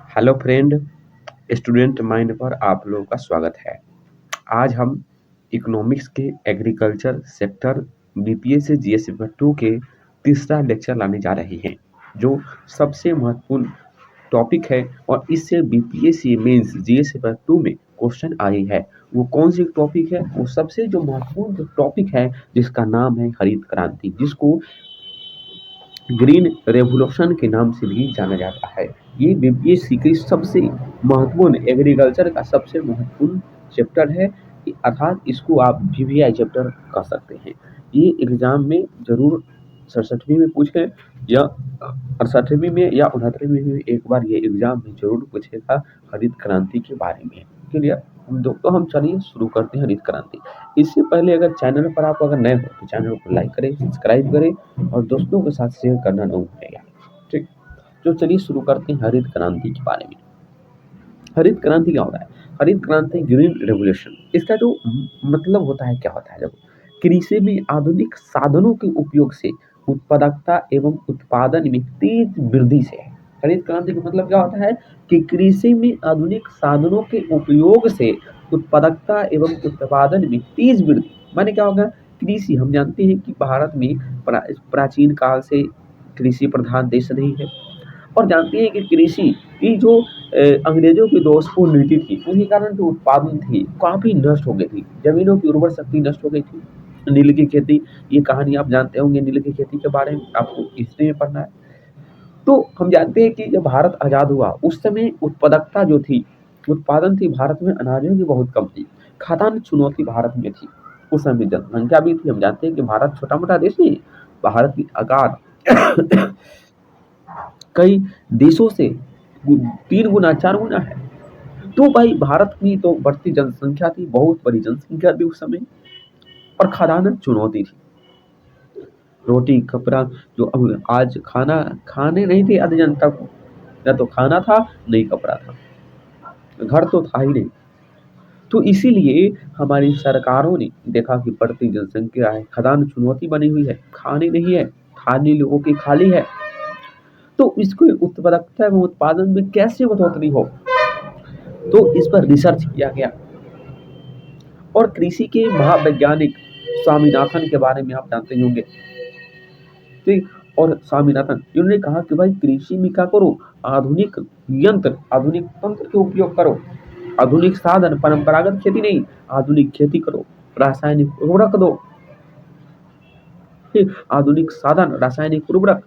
Hello friend, student mind पर आप लोगों का स्वागत है। आज हम इकोनॉमिक्स के एग्रीकल्चर सेक्टर बीपीएस से जीएस पेपर 2 के तीसरा लेक्चर लाने जा रहे हैं, जो सबसे महत्वपूर्ण टॉपिक है और इससे बीपीएससी मेंस जीएस पेपर 2 में क्वेश्चन आई है। वो कौन सी टॉपिक है? वो सबसे जो महत्वपूर्ण जो टॉपिक है जिसका नाम है हरित क्रांति, जिसको ग्रीन रेवोल्यूशन के नाम से भी जाना जाता है। ये बीपीएससी की सबसे महत्वपूर्ण एग्रीकल्चर का सबसे महत्वपूर्ण चैप्टर है, अर्थात इसको आप वीवीआई चैप्टर कह सकते हैं। ये एग्जाम में जरूर 67वीं में पूछे या 68वीं में या 69वीं में एक बार ये एग्जाम में जरूर पूछेगा हरित क्रांति के बारे में। क्लियर? तो हम चलिए शुरू करते हैं हरित क्रांति। इससे पहले अगर चैनल पर आप अगर नए हो तो चैनल को लाइक करें, सब्सक्राइब करें और दोस्तों के साथ शेयर करना न भूलिएगा। ठीक, तो चलिए शुरू करते हैं हरित क्रांति के बारे में। हरित क्रांति क्या होता है? हरित क्रांति ग्रीन रेवोल्यूशन, इसका जो मतलब होता है क्या होता है? देखो, कृषि में आधुनिक साधनों के उपयोग से उत्पादकता एवं उत्पादन में तेज वृद्धि से है। हरित क्रांति का मतलब क्या होता है कि कृषि में आधुनिक साधनों के उपयोग से उत्पादकता एवं उत्पादन में तेज वृद्धि। माने क्या होगा? कृषि, हम जानते हैं कि भारत में प्राचीन काल से कृषि प्रधान देश रही है और जानते हैं कि कृषि की जो अंग्रेजों की दोषपूर्ण नीति थी, उन्हीं कारण जो उत्पादन थी काफी नष्ट हो गई थी, जमीनों की उर्वर शक्ति नष्ट हो गई थी। नील की खेती, ये कहानी आप जानते होंगे, नील की खेती के बारे में आपको हिस्ट्री में पढ़ना है। तो हम जानते हैं कि जब भारत आजाद हुआ उस समय उत्पादकता जो थी, उत्पादन थी, भारत में अनाजों की बहुत कम थी, खाद्यान्न चुनौती भारत में थी। उस समय जनसंख्या भी थी, हम जानते हैं कि भारत छोटा मोटा देश नहीं, भारत की आकार कई देशों से 3 गुना 4 गुना है। तो भाई भारत की तो बढ़ती जनसंख्या थी, बहुत बड़ी जनसंख्या थी उस समय, और खाद्यान्न चुनौती थी। रोटी कपड़ा, जो अब आज खाना खाने नहीं थे आधी जनता को, न तो खाना था नहीं कपड़ा था, घर तो था ही नहीं। तो इसीलिए हमारी सरकारों ने देखा कि बढ़ती जनसंख्या है, खाद्यान्न चुनौती बनी हुई है, खाने नहीं है, खाने लोगों की खाली है, तो इसको उत्पादकता एवं उत्पादन में कैसे बढ़ोतरी हो, तो इस पर रिसर्च किया गया। और कृषि के महावैज्ञानिक स्वामीनाथन के बारे में आप जानते ही होंगे। ठीक, और स्वामीनाथन इन्होंने कहा कि भाई कृषि में क्या करो, आधुनिक यंत्र, आधुनिक तंत्र के उपयोग करो, आधुनिक साधन, परंपरागत खेती नहीं, आधुनिक खेती करो, रासायनिक उर्वरक दो, आधुनिक साधन, रासायनिक उर्वरक,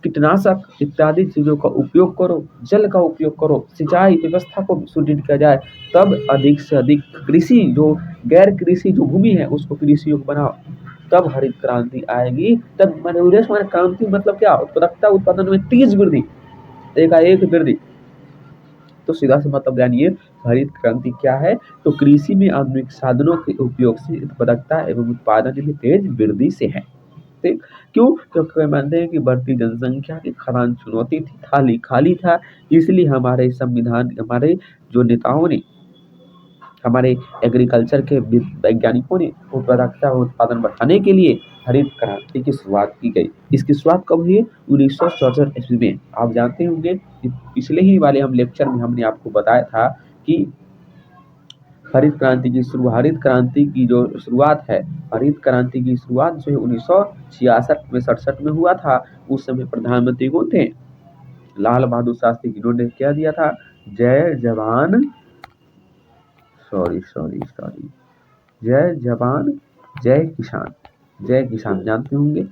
कीटनाशक इत्यादि चीजों का उपयोग करो, जल का उपयोग करो, सिंचाई व्यवस्था को सुदृढ़ किया जाए, तब अधिक से अधिक कृषि, जो गैर कृषि जो भूमि है उसको कृषि योग्य बनाओ, तब हरित क्रांति आएगी। तब मैंने क्रांति मतलब क्या? उत्पादकता उत्पादन में तेज वृद्धि, एकाएक वृद्धि। तो सीधा से मतलब जानिए हरित क्रांति क्या है, तो कृषि में आधुनिक साधनों के उपयोग से उत्पादकता एवं उत्पादन में तेज वृद्धि से है। ठीक, क्यों? क्योंकि मानते हैं कि बढ़ती जनसंख्या की खाद्यान्न चुनौती थी, खाली खाली था, इसलिए हमारे संविधान, हमारे जो नेताओं ने, हमारे एग्रीकल्चर के वैज्ञानिकों ने उत्पादकता और उत्पादन बढ़ाने के लिए हरित क्रांति की शुरुआत की गई। इसकी शुरुआत कब हुई? 1964 ईस्वी में। आप जानते होंगे कि पिछले ही वाले हम लेक्चर में हमने आपको बताया था कि हरित क्रांति की जो शुरुआत है, हरित क्रांति की शुरुआत जो है 1966 में 67 में हुआ था। उस समय प्रधानमंत्री कौन थे? लाल बहादुर शास्त्री, जिन्होंने क्या दिया था? जय जवान, सॉरी, जय जवान जय किसान, जय किसान जानते होंगे।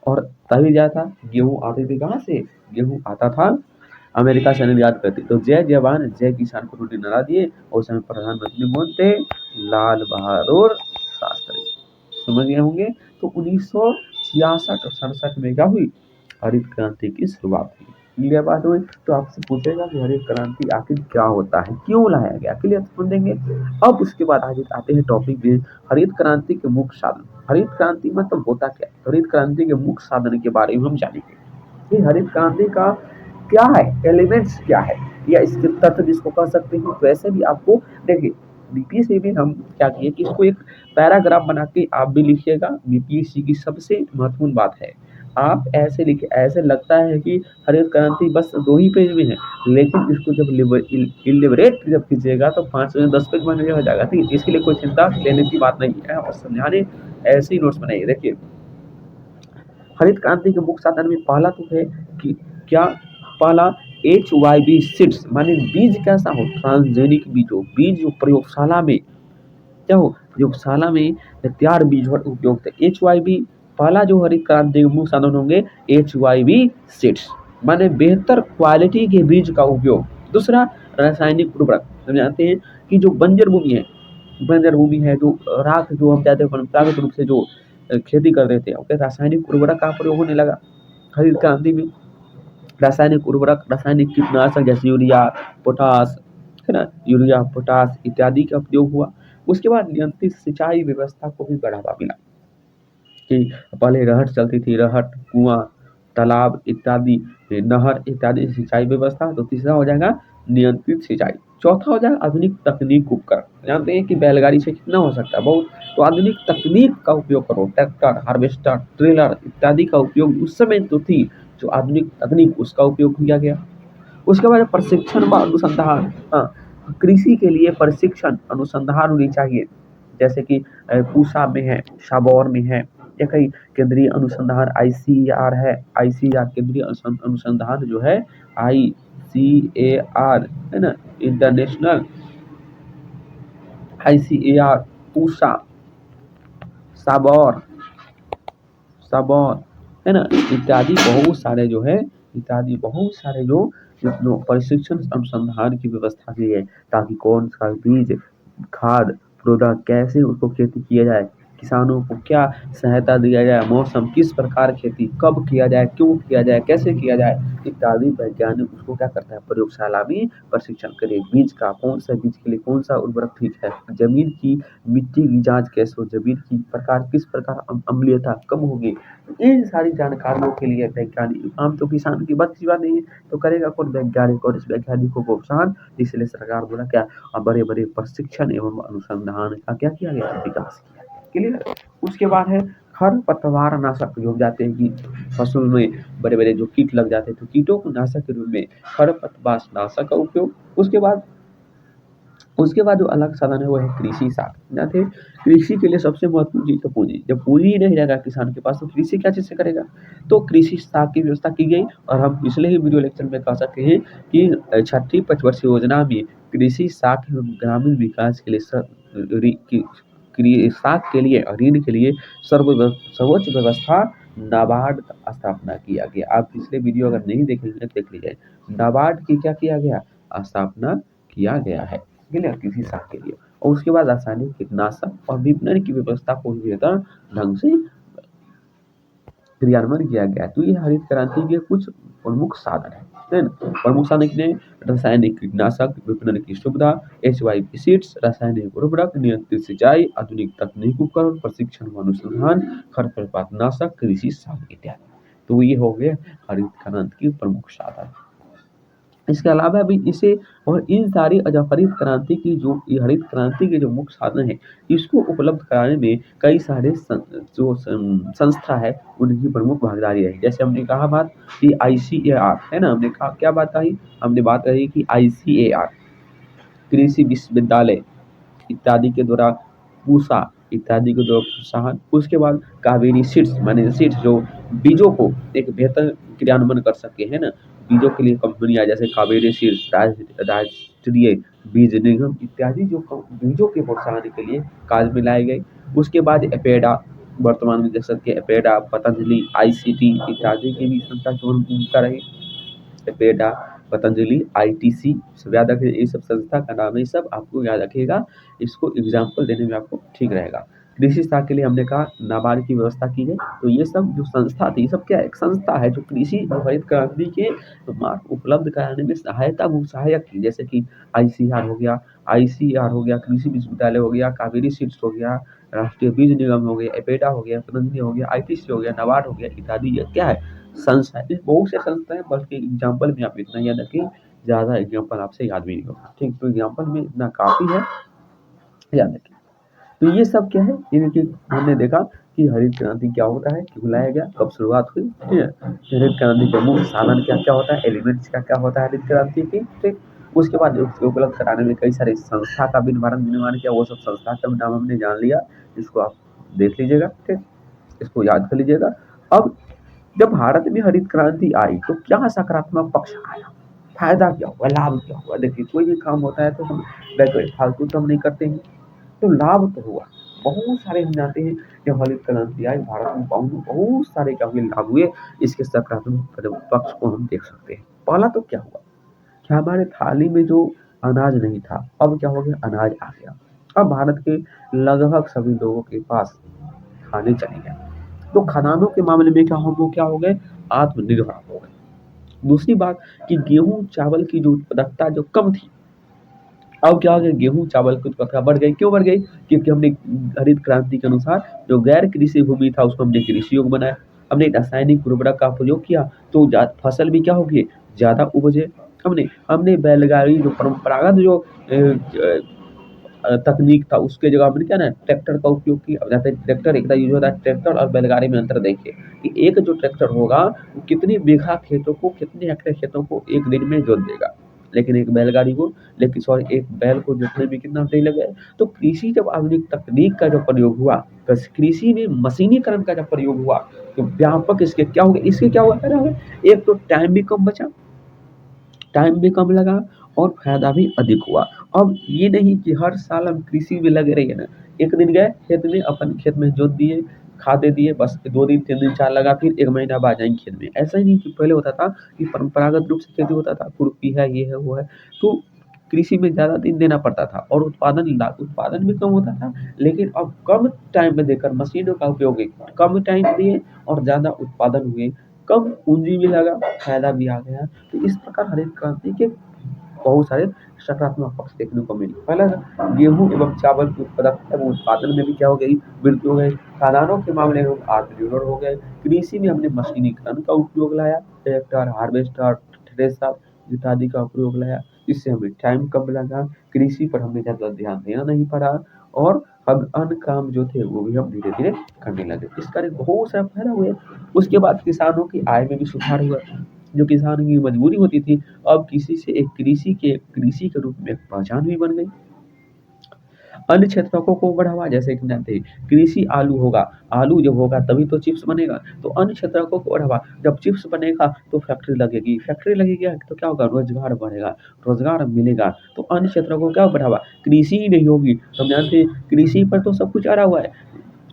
और तभी क्या था, गेहूं आते थे कहाँ से? गेहूं आता था अमेरिका से निर्यात करती। तो जय जवान जय किसान को उन्होंने नारा दिए, और उस समय प्रधानमंत्री कौन थे? लाल बहादुर शास्त्री, समझ गए होंगे। तो 1966 और 67 में क्या हुई? हरित क्रांति की शुरुआत हुई। क्लियर बात हुई? तो आपसे पूछेगा कि हरित क्रांति आखिर क्या होता है, क्यों लाया गया, क्लियर समझेंगे। अब उसके बाद आगे आते हैं टॉपिक में हरित क्रांति के मुख्य साधन। हरित क्रांति मतलब होता क्या है? हरित क्रांति के मुख्य साधन के बारे में हम जानेंगे। हरित क्रांति का क्या है, एलिमेंट्स क्या है, या इसके तत्व जिसको कह सकते हैं। वैसे भी आपको देखिए, बीपीएससी में हम क्या किए कि इसको एक पैराग्राफ बना के आप भी लिखिएगा। बीपीएससी की सबसे महत्वपूर्ण बात है आप ऐसे लिखे, ऐसे लगता है कि हरित क्रांति बस 2 ही पेज में है, लेकिन इसको जब इलेबोरेट जब कीजिएगा तो 5 से 10 पेज में हो जाएगा। ठीक है, इसके लिए कोई चिंता लेने की बात नहीं है और समझाने ऐसे ही नोट्स बनाइए। देखिए, हरित क्रांति के मुख्य साधन में पहला तो है कि क्या, पहला HYV सीड्स, माने बीज कैसा हो, ट्रांसजेनिक बीज हो, बीज जो प्रयोगशाला में क्या हो, प्रयोगशाला में तैयार बीज और उपयोग थे। HYV पहला जो हरित क्रांति के मुख्य साधन होंगे HYV सीड्स, माने बेहतर क्वालिटी के बीज का उपयोग। दूसरा, रासायनिक उर्वरक। हम जानते हैं कि जो बंजर भूमि है, जो राख, जो हम कहते हैं परंपरागत रूप से जो खेती कर रहे थे, ओके, रासायनिक उर्वरक का प्रयोग होने लगा हरित क्रांति में। रासायनिक उर्वरक, रासायनिक कीटनाशक जैसे यूरिया, पोटास, है ना, यूरिया, पोटास इत्यादि का प्रयोग हुआ। उसके बाद नियंत्रित सिंचाई व्यवस्था को भी बढ़ावा मिला कि पहले रहट चलती थी, रहट, कुआं, तालाब इत्यादि, नहर इत्यादि सिंचाई व्यवस्था। तो तीसरा हो जाएगा नियंत्रित सिंचाई। चौथा हो जाएगा आधुनिक तकनीक उपकरण। जानते हैं कि बैलगाड़ी से कितना हो सकता है, बहुत, तो आधुनिक तकनीक का उपयोग करो, ट्रैक्टर, हार्वेस्टर, ट्रेलर इत्यादि का उपयोग उस समय तो थी, जो आधुनिक तकनीक उसका उपयोग किया गया। उसके बाद प्रशिक्षण व अनुसंधान। हाँ, कृषि के लिए प्रशिक्षण अनुसंधान होनी चाहिए, जैसे कि पूसा में है, साबौर में है, या कहीं केंद्रीय अनुसंधान ICAR है, ICAR केंद्रीय अनुसंधान जो है, ICAR है ना, इंटरनेशनल ICAR, पूसा, साबौर, साबौर, है ना, इत्यादि बहुत सारे जो है, इत्यादि बहुत सारे जो प्रशिक्षण अनुसंधान की व्यवस्था की है, ताकि कौन सा बीज, खाद, प्रोडक्ट कैसे उसको खेती किया जाए, किसानों को क्या सहायता दिया जाए, मौसम किस प्रकार खेती कब किया जाए, क्यों किया जाए, कैसे किया जाए इत्यादि वैज्ञानिक उसको क्या करता है, प्रयोगशाला में प्रशिक्षण करे। बीज का, कौन सा बीज के लिए कौन सा उर्वरक ठीक है, जमीन की मिट्टी की जांच कैसे हो, जमीन की प्रकार किस प्रकार अम्लीयता कम होगी, इन सारी जानकारियों के लिए वैज्ञानिक, आम तो किसान की बात की बात नहीं है, तो करेगा कौन, वैज्ञानिक, और इस वैज्ञानिकों को प्रोत्साहन, इसलिए सरकार बोला क्या, बड़े बड़े प्रशिक्षण एवं अनुसंधान का क्या किया गया, विकास किया गया। क्लियर। उसके बाद है खरपतवार नाशक, जो हम जाते हैं कि फसल में बड़े बड़े जो कीट लग जाते हैं, तो कीटों को नाशक के रूप में खरपतवार नाशक का उपयोग। उसके बाद जो अलग साधन है वो है कृषि साधन। जाते हैं, कृषि के लिए सबसे महत्वपूर्ण चीज है पूंजी। जब पूंजी ही नहीं रहेगा किसान के पास, तो कृषि क्या चीज से करेगा, तो कृषि साख की व्यवस्था की गई। और हम पिछले ही वीडियो लेक्चर में कह सकते हैं कि छठी पंचवर्षीय योजना में कृषि साख एवं ग्रामीण विकास के लिए साख के लिए और ऋण के लिए सर्वोच्च व्यवस्था नाबार्ड का स्थापना किया गया। आप पिछले वीडियो अगर नहीं देखे हैं देख लीजिए, नाबार्ड की क्या किया गया, स्थापना किया गया है, क्लियर, किसी साख के लिए। और उसके बाद रासायनिक कीटनाशक और विपणन की व्यवस्था को बेहतर ढंग से क्रियान्वयन किया गया। तो ये हरित क्रांति के कुछ प्रमुख साधन है ना? प्रमुख साधन कितने, रासायनिक कीटनाशक, विपणन की सुविधा, HYV सीड्स, रासायनिक उर्वरक, नियंत्रित सिंचाई, आधुनिक तकनीक उपकरण, प्रशिक्षण व अनुसंधान, खरपतवार नाशक, कृषि साधन इत्यादि। तो ये हो गए हरित क्रांति के प्रमुख साधन। इसके अलावा भी इसे, और इन सारी हरित क्रांति की जो, ये हरित क्रांति के जो मुख्य साधन है, इसको उपलब्ध कराने में कई सारे संस्था है, उनकी प्रमुख भागीदारी है। जैसे हमने कहा बात कि ICAR है ना, हमने कहा क्या बात आई, हमने बात कही कि ICAR कृषि विश्वविद्यालय इत्यादि के द्वारा, पूसा इत्यादि के द्वारा प्रोत्साहन। उसके बाद कावेरी सीड्स, माने सीड्स जो बीजों को एक बेहतर क्रियान्वयन कर सके, है ना, बीजों के लिए कंपनियां जैसे कावेरी सीड्स, राष्ट्रीय बीज निगम इत्यादि जो बीजों के प्रोत्साहन के लिए कार्य में लाए गए। उसके बाद एपेडा, वर्तमान में देख सकते हैं एपेडा, पतंजलि, ICT इत्यादि की भी संस्था की भूमिका रही। एपेडा, पतंजलि, ITC सब याद रखिए, ये सब संस्था का नाम है, ये सब आपको याद रखिएगा, इसको एग्जाम्पल देने में आपको ठीक रहेगा। कृषि शाखा के लिए हमने कहा नाबार्ड की व्यवस्था की है। तो ये सब जो संस्था थी, सब क्या है, एक संस्था है जो कृषि और हरित क्रांति के मार्ग उपलब्ध कराने में सहायक थी। जैसे कि ICAR हो गया, कृषि विश्वविद्यालय हो गया, कावेरी सीड्स हो गया, राष्ट्रीय बीज निगम हो गया, एपेडा हो गया, पतंजलि हो गया, ITC हो गया, नाबार्ड हो गया इत्यादि। ये क्या है, संस्था है। बहुत से संस्था है, बल्कि एग्जाम्पल में आप इतना याद रखिए, ज्यादा एग्जाम्पल आपसे याद भी नहीं होगा। ठीक, तो एग्जाम्पल में इतना काफी है, याद रखिए। तो ये सब क्या है, इनके हमने देखा कि हरित क्रांति क्या होता है, क्यों लाया गया, कब शुरुआत हुई, ठीक है। हरित क्रांति के मुख्य साधन क्या क्या होता है, एलिमेंट्स क्या क्या होता है हरित क्रांति की, ठीक। उसके बाद उसको उपलब्ध कराने में कई सारे संस्था का भी निर्माण किया, वो सब संस्था का भी नाम हमने जान लिया, इसको आप देख लीजिएगा, ठीक, इसको याद कर लीजिएगा। अब जब भारत में हरित क्रांति आई तो क्या सकारात्मक पक्ष आया, फायदा क्या हुआ, लाभ क्या हुआ। देखिए कोई भी काम होता है तो हम फालतू तो हम नहीं करते हैं, तो लाभ तो हुआ बहुत सारे। हम जानते हैं जब हरित क्रांति आई भारत में बहुत सारे क्या हुए, लाभ हुए। इसके सकारात्मक पक्ष को हम देख सकते हैं। पहला तो क्या हुआ कि हमारे थाली में जो अनाज नहीं था, अब क्या हो गया, अनाज आ गया। अब भारत के लगभग सभी लोगों के पास खाने चले गए, तो खदानों के मामले में क्या हो गए, आत्मनिर्भर हो गए। दूसरी बात कि गेहूं चावल की जो उत्पादकता जो कम थी, अब क्या हो गया, गेहूं चावल की उत्पादकता बढ़ गई। क्यों बढ़ गई, क्योंकि हमने हरित क्रांति के अनुसार जो गैर कृषि भूमि था उसको हमने कृषि योग्य बनाया। हमने रासायनिक उर्वरक का प्रयोग किया तो फसल भी क्या होगी, ज्यादा उपजे। हमने हमने बैलगाड़ी जो परंपरागत जो तकनीक था उसके जगह हमने क्या ना ट्रैक्टर का उपयोग किया। जैसे ट्रैक्टर एक यूज होता है, ट्रैक्टर और बैलगाड़ी में अंतर देखिए कि एक जो ट्रैक्टर होगा वो कितनी बीघा खेतों को, कितने हेक्टेयर खेतों को एक दिन में जोत देगा, लेकिन एक बैलगाड़ी को, लेकिन सॉरी एक बैल को जोतने में कितना टाइम लगेगा। तो कृषि जब आधुनिक तकनीक का जब प्रयोग हुआ, तो कृषि में मशीनीकरण का जब प्रयोग हुआ तो व्यापक इसके क्या हो गया, इसके क्या हुआ, एक तो टाइम भी कम बचा, टाइम भी कम लगा और फायदा भी अधिक हुआ। अब ये नहीं कि हर साल हम कृषि में लगे रहिए ना, एक दिन गए खेत में, अपन खेत में जोत दिए, खादे दिए, बस 2 दिन 3 दिन चार लगा, फिर 1 महीना बाद जाएंगे खेत में। ऐसा ही नहीं कि पहले होता था कि परंपरागत रूप से खेती होता था, खुरपी है, ये है, वो है, तो कृषि में ज़्यादा दिन देना पड़ता था और उत्पादन भी कम होता था। लेकिन अब कम टाइम में देकर मशीनों का उपयोग है, कम टाइम दिए और ज़्यादा उत्पादन हुए, कम पूंजी भी लगा, फायदा भी आ गया। तो इस प्रकार हरित क्रांति के बहुत सारे सकारात्मक पक्ष देखने को मिले। पहला गेहूं एवं चावल की उत्पादकता एवं उत्पादन में भी क्या हो गई, वृद्धि हो गई। खाद्यान्नों के मामले में आत्मनिर्भर हो गए। कृषि में हमने मशीनीकरण का उपयोग लाया, ट्रैक्टर, हार्वेस्टर, थ्रेसर इत्यादि का उपयोग लाया, इससे हमें टाइम कम लगा, कृषि पर हमने ज्यादा ध्यान देना नहीं पड़ा और अब अन्य काम जो थे वो भी हम धीरे धीरे करने लगे। इस कारण बहुत सारा फायदा हुए। उसके बाद किसानों की आय में भी सुधार हुआ। जो किसान की मजबूरी होती थी, अब किसी से एक कृषि के रूप में एक पहचान भी बन गई। अन्य क्षेत्रों को बढ़ावा, जैसे कि जानते हैं कृषि आलू होगा, आलू जब होगा तभी तो चिप्स बनेगा, तो अन्य क्षेत्रों को बढ़ावा, जब चिप्स बनेगा तो फैक्ट्री लगेगी तो क्या होगा, रोजगार बढ़ेगा, रोजगार मिलेगा, तो अन्य क्षेत्रों को क्या बढ़ावा, कृषि ही नहीं होगी तो हम जानते हैं कृषि पर तो सब कुछ आ रहा हुआ है।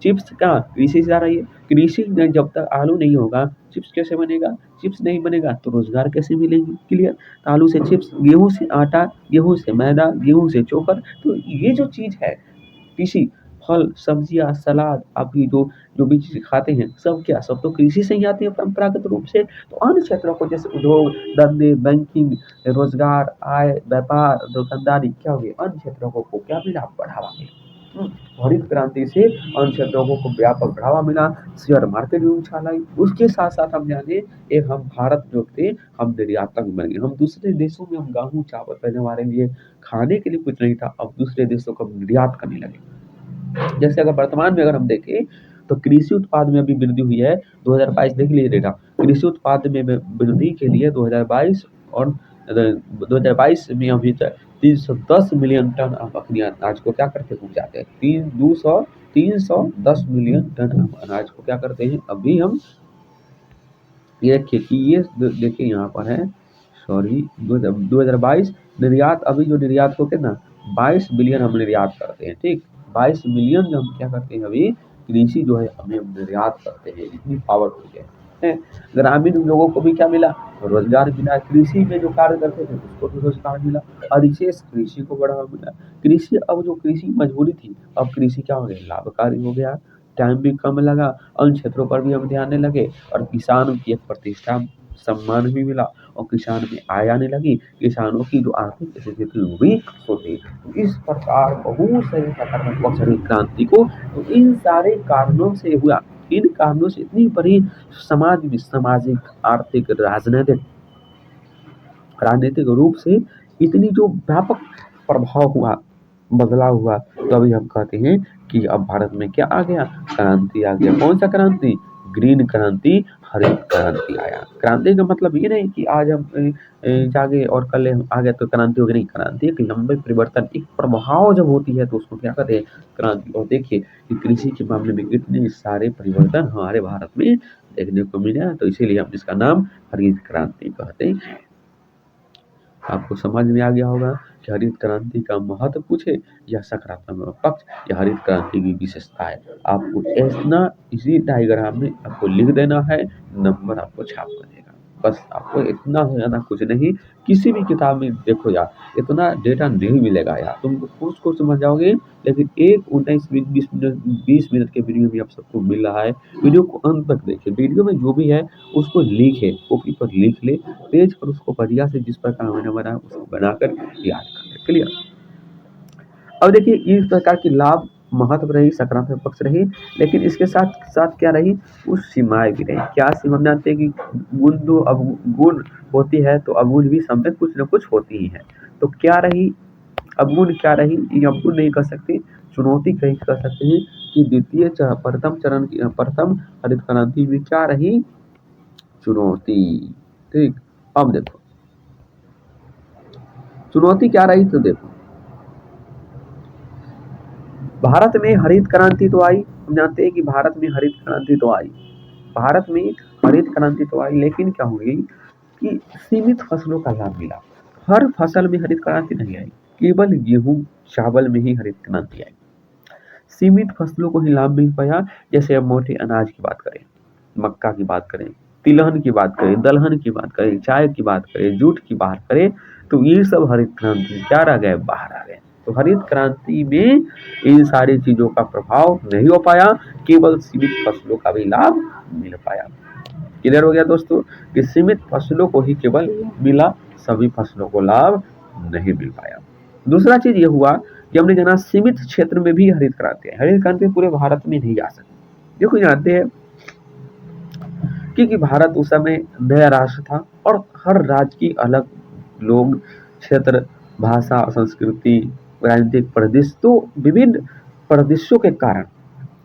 चिप्स कहाँ कृषि से आ रही है, कृषि में जब तक आलू नहीं होगा चिप्स कैसे बनेगा, चिप्स नहीं बनेगा तो रोजगार कैसे मिलेंगे, क्लियर। तो आलू से चिप्स, गेहूं से आटा, गेहूं से मैदा, गेहूं से चोकर, तो ये जो चीज है कृषि, फल सब्जियां सलाद, आप ये जो भी चीज खाते हैं सब क्या, सब तो कृषि से ही आते हैं परंपरागत रूप से। तो अन्य क्षेत्रों को जैसे उद्योग धंधे, बैंकिंग, रोजगार, आय, व्यापार, दुकानदारी क्या हो गया, अन्य क्षेत्रों को क्या मिला, बढ़ावा मिला। हरित क्रांति से अन्य क्षेत्रों को व्यापक बढ़ावा मिला, शेयर मार्केट भी उछाल आई। उसके साथ साथ हम जाने एक हम भारत जो थे हम निर्यातक बन गए, हम दूसरे देशों में हम गेहूं चावल पहले हमारे लिए खाने के लिए कुछ नहीं था, अब दूसरे देशों को हम निर्यात करने लगे। जैसे अगर वर्तमान में अगर हम देखें तो कृषि उत्पाद में अभी वृद्धि हुई है 2022, देख लीजिए डेटा, कृषि उत्पाद में वृद्धि के लिए 2022 और 2022 में अभी तक 310 मिलियन टन हम अपनी अनाज को क्या करते पहुंचाते हैं, 310 मिलियन टन हम अनाज को क्या करते हैं अभी हम, ये देखिए ये देखिए यहाँ पर है, सॉरी 2022 निर्यात, अभी जो निर्यात को कितना 22 बिलियन हम निर्यात करते हैं, ठीक, 22 मिलियन जो हम क्या करते हैं अभी कृषि जो है हमें हम निर्यात करते हैं, इतनी पावरफुल है। ग्रामीण लोगों को भी क्या मिला, रोजगार मिला, कृषि में जो कार्य करते थे उसको भी रोजगार मिला, अधिशेष कृषि को बढ़ावा मिला। कृषि, अब जो कृषि मजबूरी थी अब कृषि क्या हो गया, लाभकारी हो गया, टाइम भी कम लगा, अन्य क्षेत्रों पर भी हम ध्यान देने लगे और किसानों की एक प्रतिष्ठा सम्मान भी मिला और किसान में आय आने लगी, किसानों की जो आर्थिक स्थिति हुई होती। तो इस प्रकार बहुत सारे सकारात्मक हरित क्रांति को, तो इन सारे कारणों से हुआ, इन कारणों से इतनी बड़ी समाज में सामाजिक आर्थिक राजनीतिक रूप से इतनी जो व्यापक प्रभाव हुआ, बदलाव हुआ, तो अभी हम कहते हैं कि अब भारत में क्या आ गया, क्रांति आ गया। कौन सा क्रांति? ग्रीन क्रांति, हरित क्रांति आया। क्रांति का मतलब ये नहीं कि आज हम जागे और कल हम आ गए तो क्रांति हो गई, नहीं। क्रांति एक लंबे परिवर्तन, एक प्रभाव जब होती है तो उसको क्या कहते हैं, क्रांति। और देखिए कि कृषि के मामले में कितने सारे परिवर्तन हमारे भारत में देखने को मिले हैं, तो इसीलिए हम इसका नाम हरित क्रांति कहते हैं। आपको समझ में आ गया होगा कि हरित क्रांति का महत्व पूछे या सकारात्मक पक्ष या हरित क्रांति की विशेषता है, आपको इतना इसी डायग्राम में आपको लिख देना है, नंबर आपको छाप कर देगा। बस आपको इतना से ज्यादा कुछ नहीं, किसी भी किताब में देखो यार, इतना डेटा नहीं मिलेगा यार, तुम कुछ समझ जाओगे, लेकिन एक 19-20 मिनट के वीडियो में आप सबको मिल रहा है। वीडियो को अंत तक देखिए, वीडियो में जो भी है उसको लिखे, कॉपी पर लिख ले, पेज पर उसको बढ़िया से जिस प्रकार मैंने बनाया उसको बनाकर याद कर ले। क्लियर? अब देखिए इस प्रकार की लाभ महत्व रही, सकारात्मक पक्ष रही, लेकिन इसके साथ साथ क्या रही, कुछ सीमाएं भी रही। क्या सीमा जानते हैं कि गुण होती है तो अवगुण भी सब में कुछ न कुछ होती ही है। तो क्या रही अवगुण, क्या रही, ये अवगुण नहीं कर सकते, चुनौती कह सकते हैं कि प्रथम हरित क्रांति में क्या रही, चुनौती। ठीक, अब देखो चुनौती क्या रही, तो देखो भारत में हरित क्रांति तो आई, हम जानते हैं कि भारत में हरित क्रांति तो आई, भारत में हरित क्रांति तो आई, लेकिन क्या हो गई कि सीमित फसलों का लाभ मिला। हर फसल में हरित क्रांति नहीं आई, केवल गेहूं चावल में ही हरित क्रांति आई। सीमित फसलों को ही लाभ मिल पाया। जैसे अब मोटे अनाज की बात करें, मक्का की बात करें, तिलहन की बात करें, दलहन की बात करें, चाय की बात करें, जूट की बात करें, तो ये सब हरित क्रांति से क्या रह गए, बाहर आ गए। तो हरित क्रांति में इन सारी चीजों का प्रभाव नहीं हो पाया, केवल सीमित फसलों का भी लाभ मिल पाया। क्लियर हो गया दोस्तों कि सीमित फसलों को ही केवल मिला, सभी फसलों को लाभ नहीं मिल पाया। दूसरा चीज ये हुआ कि हमने जाना सीमित क्षेत्र में भी हरित क्रांति है। हरित क्रांति पूरे भारत में नहीं आ सकती। देखो जानते हैं क्योंकि भारत उस समय नया राष्ट्र था और हर राज्य की अलग लोग, क्षेत्र, भाषा, संस्कृति, राजनीतिक परिदृश्य, तो विभिन्न परिदृश्यों के कारण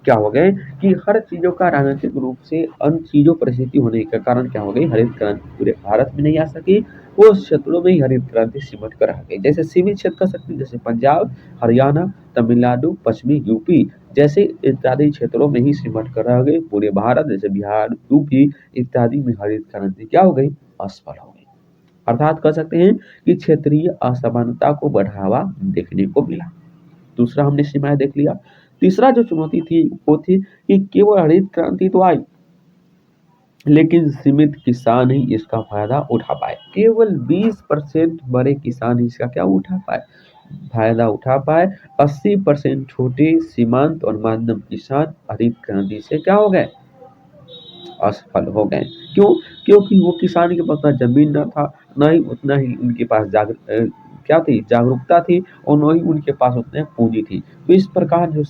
क्या हो गए कि हर चीजों का राजनीतिक रूप से अन्य चीजों परिस्थिति होने के कारण क्या हो गई, हरित क्रांति पूरे भारत में नहीं आ सकी। वो क्षेत्रों में ही हरित क्रांति सिमट कर आ गई। जैसे सीमित क्षेत्र कर सकते, जैसे पंजाब, हरियाणा, तमिलनाडु, पश्चिमी यूपी जैसे इत्यादि क्षेत्रों में ही सिमट कर रह गए। पूरे भारत जैसे बिहार, यूपी इत्यादि में हरित क्रांति क्या हो गई, असफल हो गई। अर्थात कह सकते हैं कि क्षेत्रीय असमानता को बढ़ावा देखने को मिला। दूसरा हमने सीमाएं देख लिया। तीसरा जो चुनौती थी वो थी कि केवल हरित क्रांति तो आई, लेकिन सीमित किसान ही इसका फायदा उठा पाए। केवल 20% बड़े किसान ही इसका क्या उठा पाए, फायदा उठा पाए। 80% छोटे सीमांत और माध्यम किसान हरित क्रांति से क्या हो गए, असफल हो गए। क्यों? क्योंकि वो किसान के पास जमीन न था, न ही उतना ही उनके पास क्या थी, जागरूकता थी, और न ही उनके पास उतने पूंजी थी। तो इस प्रकार जो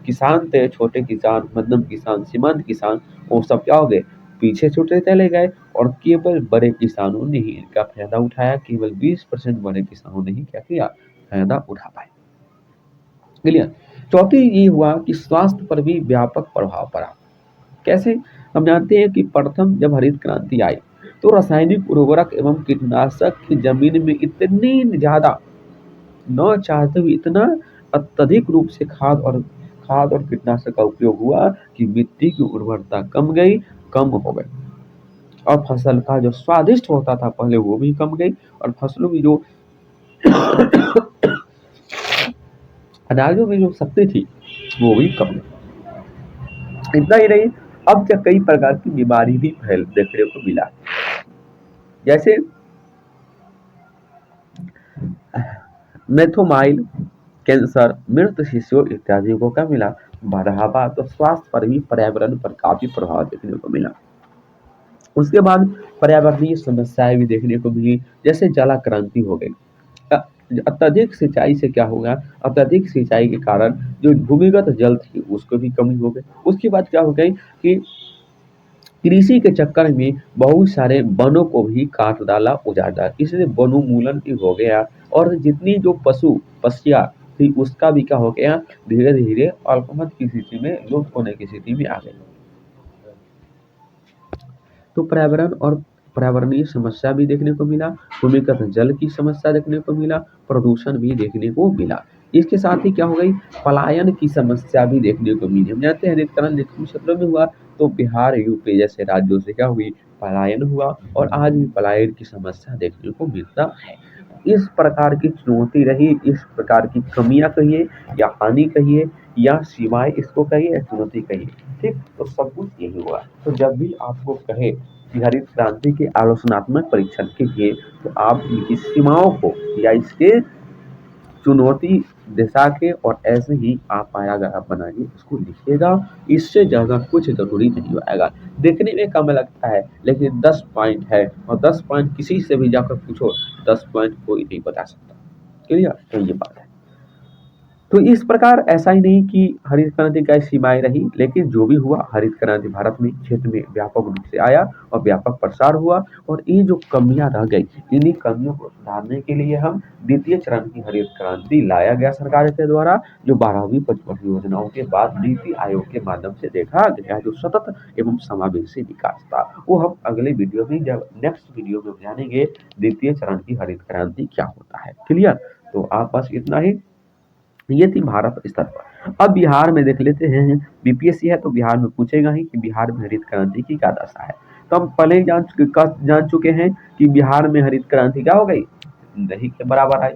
किसान थे, छोटे किसान, मध्यम किसान, सीमांत किसान, वो सब क्या हो गए, पीछे छूटते चले गए, और केवल बड़े किसानों ने ही इनका फायदा उठाया। केवल 20% बड़े किसानों ने ही क्या किया, फायदा उठा पाए। क्लियर? चौथी ये हुआ कि स्वास्थ्य पर भी व्यापक प्रभाव पड़ा। कैसे? हम जानते हैं कि प्रथम जब हरित क्रांति आई तो रासायनिक उर्वरक एवं कीटनाशक की जमीन में इतनी ज्यादा न चाहते हुए इतना अत्यधिक रूप से खाद और कीटनाशक का उपयोग हुआ कि मिट्टी की उर्वरता कम हो गई, और फसल का जो स्वादिष्ट होता था पहले वो भी कम गई, और फसलों में जो अनाजों में जो शक्ति थी वो भी कम गई। इतना ही नहीं, अब क्या कई प्रकार की बीमारी भी फैल देखने को मिला। जैसे मेथोमाइल, कैंसर, मृत शिशुओं इत्यादि को क्या मिला, बढ़ावा। तो स्वास्थ्य पर भी, पर्यावरण पर काफी प्रभाव देखने को मिला। उसके बाद पर्यावरणीय समस्याएं भी देखने को मिली, जैसे जलाक्रांति हो गई। अत्यधिक सिंचाई से क्या होगा, अत्यधिक सिंचाई के कारण जो भूमिगत जल थी उसको भी कमी हो गई। उसके बाद क्या हो गई कि कृषि के चक्कर में बहुत सारे वनों को भी काट डाला, उजाड़ डाला, इसलिए वनोन्मूलन भी हो गया, और जितनी जो पशु पक्षियाँ थी उसका भी क्या हो गया, धीरे धीरे अल्पमत की स्थिति में, लुप्त होने की स्थिति में आ गई। तो पर्यावरण और पर्यावरणीय समस्या भी देखने को मिला, भूमिगत जल की समस्या देखने को मिला, प्रदूषण भी देखने को मिला। इसके साथ ही क्या हो गई, पलायन की समस्या भी देखने को मिली। हम जानते हैं हरितकरण निष्क्रिय क्षेत्रों में हुआ, तो बिहार यूपी जैसे राज्यों से क्या हुई, पलायन हुआ, और आज भी पलायन की समस्या देखने को मिलता है। इस प्रकार की चुनौती रही, इस प्रकार की कमियां कहिए या हानि कहिए या सीमाएं इसको कहिए या चुनौती कहिए, ठीक, तो सब कुछ यही हुआ। तो जब भी आपको कहे कि हरित क्रांति के आलोचनात्मक परीक्षण कीजिए, तो आप इनकी सीमाओं को या इसके चुनौती दिशा के और ऐसे ही आप पैराग्राफ बनाइए, उसको लिखिएगा। इससे ज़्यादा कुछ ज़रूरी नहीं आएगा। देखने में कम लगता है, लेकिन 10 पॉइंट है, और 10 पॉइंट किसी से भी जाकर पूछो, 10 पॉइंट कोई नहीं बता सकता। क्लियर? तो ये बात है। तो इस प्रकार ऐसा ही नहीं कि हरित क्रांति का सीमाएं रही, लेकिन जो भी हुआ, हरित क्रांति भारत में क्षेत्र में व्यापक रूप से आया और व्यापक प्रसार हुआ। और ये जो कमियां रह गई, इन्हीं कमियों को सुधारने के लिए हम द्वितीय चरण की हरित क्रांति लाया गया सरकार के द्वारा, जो 12वीं पंचवर्षीय योजनाओं के बाद नीति आयोग के माध्यम से देखा गया, जो सतत एवं समावेशी विकास था। वो हम अगले वीडियो में, जब नेक्स्ट वीडियो में जानेंगे द्वितीय चरण की हरित क्रांति क्या होता है। क्लियर? तो आप बस इतना ही, ये थी भारत स्तर पर। अब बिहार में देख लेते हैं, बीपीएससी है तो बिहार में पूछेगा ही कि बिहार में हरित क्रांति की क्या दशा है। तो हम पहले ही जान चुके हैं कि बिहार में हरित क्रांति क्या हो गई, नहीं के बराबर आई।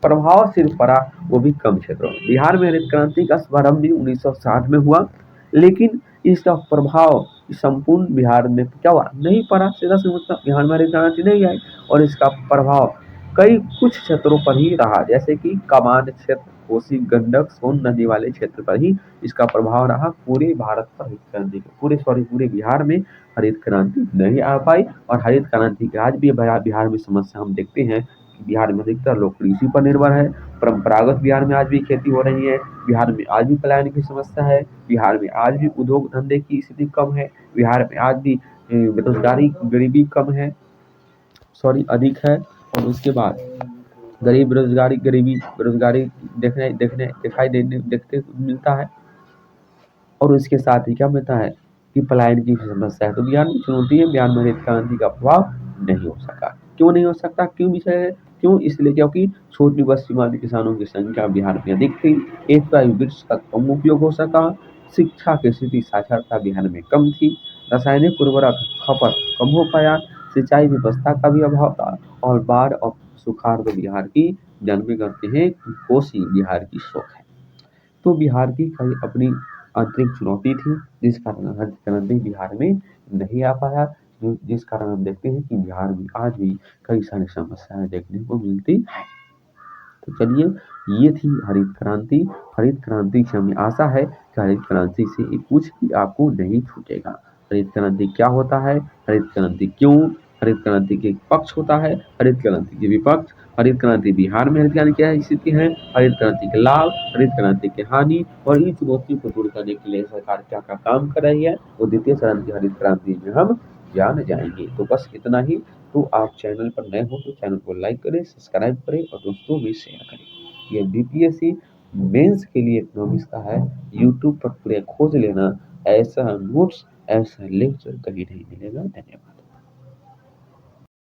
प्रभाव सिर्फ पड़ा, वो भी कम क्षेत्रों में। बिहार में हरित क्रांति का शुभारंभ भी 1960 में हुआ, लेकिन इसका प्रभाव संपूर्ण बिहार में क्या हुआ, नहीं पड़ा। सीधा सी मतलब बिहार में हरित क्रांति नहीं आई, और इसका प्रभाव कई कुछ क्षेत्रों पर ही रहा, जैसे कि कमांड क्षेत्र, कोसी गंडक सोन नदी वाले क्षेत्र पर ही इसका प्रभाव रहा। पूरे भारत पर हरित क्रांति, पूरे बिहार में हरित क्रांति नहीं आ पाई। और हरित क्रांति के आज भी बिहार में समस्या हम देखते हैं कि बिहार में अधिकतर लोग कृषि पर निर्भर है। परंपरागत बिहार में आज भी खेती हो रही है, बिहार में आज भी पलायन की समस्या है, बिहार में आज भी उद्योग धंधे की स्थिति कम है, बिहार में आज भी बेरोजगारी गरीबी कम है, अधिक है। और उसके बाद गरीबी बेरोजगारी देखते मिलता है। और उसके साथ ही क्या मिलता है कि पलायन की समस्या है। तो बिहार में चुनौती है, बिहार में हरित क्रांति का प्रभाव नहीं हो सका। क्यों नहीं हो सकता, क्यों विषय है, क्यों, इसलिए क्योंकि छोटी बस्ती वाले किसानों की संख्या बिहार में अधिक थी, एक वृक्ष का कम उपयोग हो सका, शिक्षा की स्थिति साक्षरता बिहार में कम थी, रासायनिक उर्वरक खपत कम हो पाया, सिंचाई व्यवस्था का भी अभाव था, और बाढ़ और सुखाड़ तो बिहार की जानबे करते हैं कि कोसी बिहार की शोक है। तो बिहार की कई अपनी आंतरिक चुनौती थी, जिस कारण हरित क्रांति बिहार में नहीं आ पाया, जिस कारण हम देखते हैं कि बिहार में आज भी कई सारी समस्याएं देखने को मिलती है। तो चलिए, ये थी हरित क्रांति। हरित क्रांति से हमें आशा है कि हरित क्रांति से ये कुछ भी आपको नहीं छूटेगा। हरित क्रांति क्या होता है, हरित क्रांति क्यों, हरित क्रांति के पक्ष होता है, हरित क्रांति के विपक्ष, हरित क्रांति बिहार में हरित क्रांति क्या स्थिति है, हरित क्रांति के लाभ, हरित क्रांति की हानि, और इन चुनौतियों को दूर करने के लिए सरकार क्या क्या काम कर रही है, वो द्वितीय चरण की हरित क्रांति में हम जान जाएंगे। तो बस इतना ही। तो आप चैनल पर नए हो तो चैनल को लाइक करें, सब्सक्राइब करें और दोस्तों में शेयर करें। ये बीपीएससी मेंस के लिए इकोनॉमिक्स का है, यूट्यूब पर पूरे खोज लेना। ऐसा नोट्स, ऐसा लेक्चर कहीं नहीं मिलेगा। धन्यवाद।